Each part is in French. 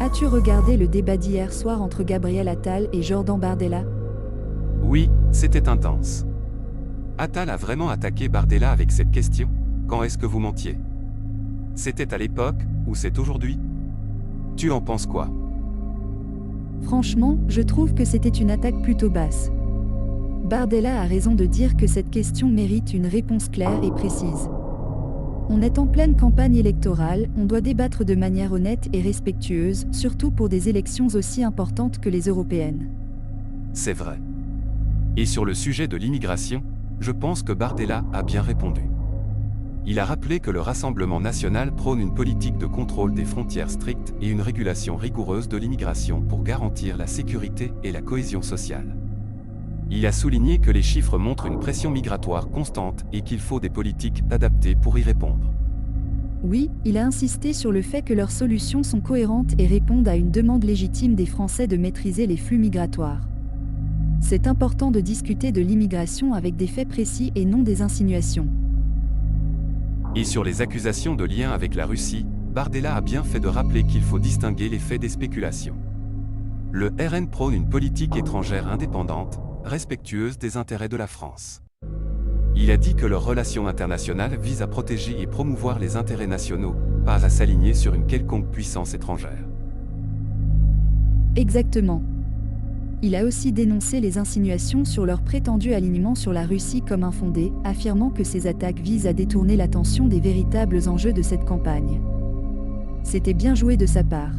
As-tu regardé le débat d'hier soir entre Gabriel Attal et Jordan Bardella? Oui, c'était intense. Attal a vraiment attaqué Bardella avec cette question: quand est-ce que vous mentiez? C'était à l'époque, ou c'est aujourd'hui? Tu en penses quoi? Franchement, je trouve que c'était une attaque plutôt basse. Bardella a raison de dire que cette question mérite une réponse claire et précise. On est en pleine campagne électorale, on doit débattre de manière honnête et respectueuse, surtout pour des élections aussi importantes que les européennes. C'est vrai. Et sur le sujet de l'immigration, je pense que Bardella a bien répondu. Il a rappelé que le Rassemblement national prône une politique de contrôle des frontières stricte et une régulation rigoureuse de l'immigration pour garantir la sécurité et la cohésion sociale. Il a souligné que les chiffres montrent une pression migratoire constante et qu'il faut des politiques adaptées pour y répondre. Oui, il a insisté sur le fait que leurs solutions sont cohérentes et répondent à une demande légitime des Français de maîtriser les flux migratoires. C'est important de discuter de l'immigration avec des faits précis et non des insinuations. Et sur les accusations de lien avec la Russie, Bardella a bien fait de rappeler qu'il faut distinguer les faits des spéculations. Le RN prône une politique étrangère indépendante, respectueuse des intérêts de la France. Il a dit que leurs relations internationales visent à protéger et promouvoir les intérêts nationaux, pas à s'aligner sur une quelconque puissance étrangère. Exactement. Il a aussi dénoncé les insinuations sur leur prétendu alignement sur la Russie comme infondées, affirmant que ces attaques visent à détourner l'attention des véritables enjeux de cette campagne. C'était bien joué de sa part.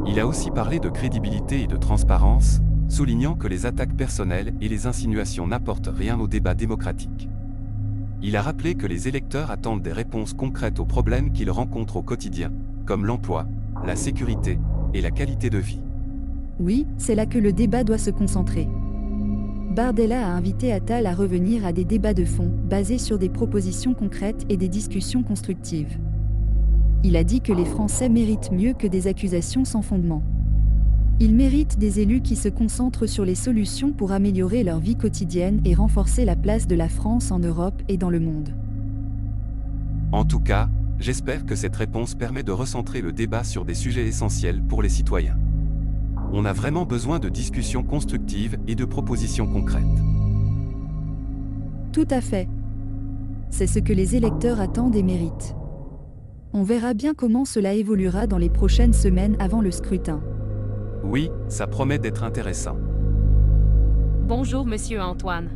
Il a aussi parlé de crédibilité et de transparence, soulignant que les attaques personnelles et les insinuations n'apportent rien au débat démocratique. Il a rappelé que les électeurs attendent des réponses concrètes aux problèmes qu'ils rencontrent au quotidien, comme l'emploi, la sécurité et la qualité de vie. Oui, c'est là que le débat doit se concentrer. Bardella a invité Attal à revenir à des débats de fond, basés sur des propositions concrètes et des discussions constructives. Il a dit que les Français méritent mieux que des accusations sans fondement. Ils méritent des élus qui se concentrent sur les solutions pour améliorer leur vie quotidienne et renforcer la place de la France en Europe et dans le monde. En tout cas, j'espère que cette réponse permet de recentrer le débat sur des sujets essentiels pour les citoyens. On a vraiment besoin de discussions constructives et de propositions concrètes. Tout à fait. C'est ce que les électeurs attendent et méritent. On verra bien comment cela évoluera dans les prochaines semaines avant le scrutin. Oui, ça promet d'être intéressant. Bonjour, Monsieur Antoine.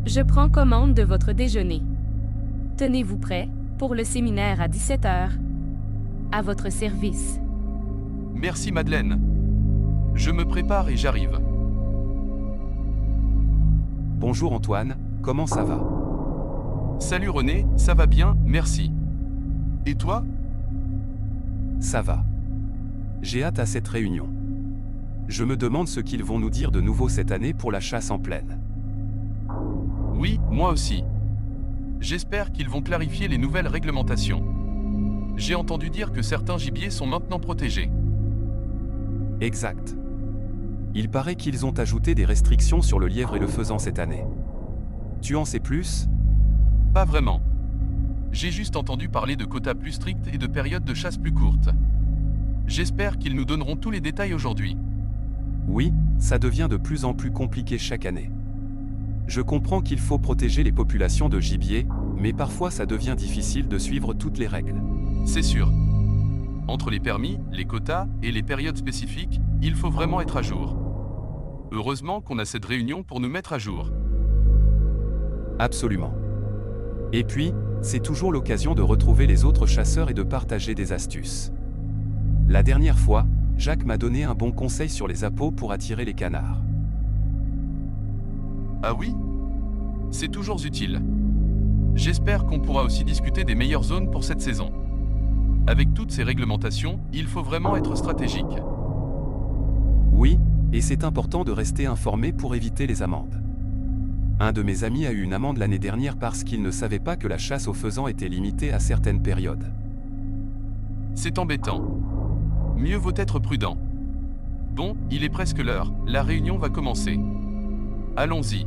Je prends commande de votre déjeuner. Tenez-vous prêt pour le séminaire à 17 h. À votre service. Merci Madeleine. Je me prépare et j'arrive. Bonjour Antoine, comment ça va? Salut René, ça va bien, merci. Et toi? Ça va. J'ai hâte à cette réunion. Je me demande ce qu'ils vont nous dire de nouveau cette année pour la chasse en plaine. Oui, moi aussi. J'espère qu'ils vont clarifier les nouvelles réglementations. J'ai entendu dire que certains gibiers sont maintenant protégés. Exact. Il paraît qu'ils ont ajouté des restrictions sur le lièvre et le faisan cette année. Tu en sais plus? Pas vraiment. J'ai juste entendu parler de quotas plus stricts et de périodes de chasse plus courtes. J'espère qu'ils nous donneront tous les détails aujourd'hui. Oui, ça devient de plus en plus compliqué chaque année. Je comprends qu'il faut protéger les populations de gibier, mais parfois ça devient difficile de suivre toutes les règles. C'est sûr. Entre les permis, les quotas et les périodes spécifiques, il faut vraiment être à jour. Heureusement qu'on a cette réunion pour nous mettre à jour. Absolument. Et puis, c'est toujours l'occasion de retrouver les autres chasseurs et de partager des astuces. La dernière fois, Jacques m'a donné un bon conseil sur les appâts pour attirer les canards. Ah oui? C'est toujours utile. J'espère qu'on pourra aussi discuter des meilleures zones pour cette saison. Avec toutes ces réglementations, il faut vraiment être stratégique. Oui, et c'est important de rester informé pour éviter les amendes. Un de mes amis a eu une amende l'année dernière parce qu'il ne savait pas que la chasse aux faisans était limitée à certaines périodes. C'est embêtant. Mieux vaut être prudent. Bon, il est presque l'heure, la réunion va commencer. Allons-y.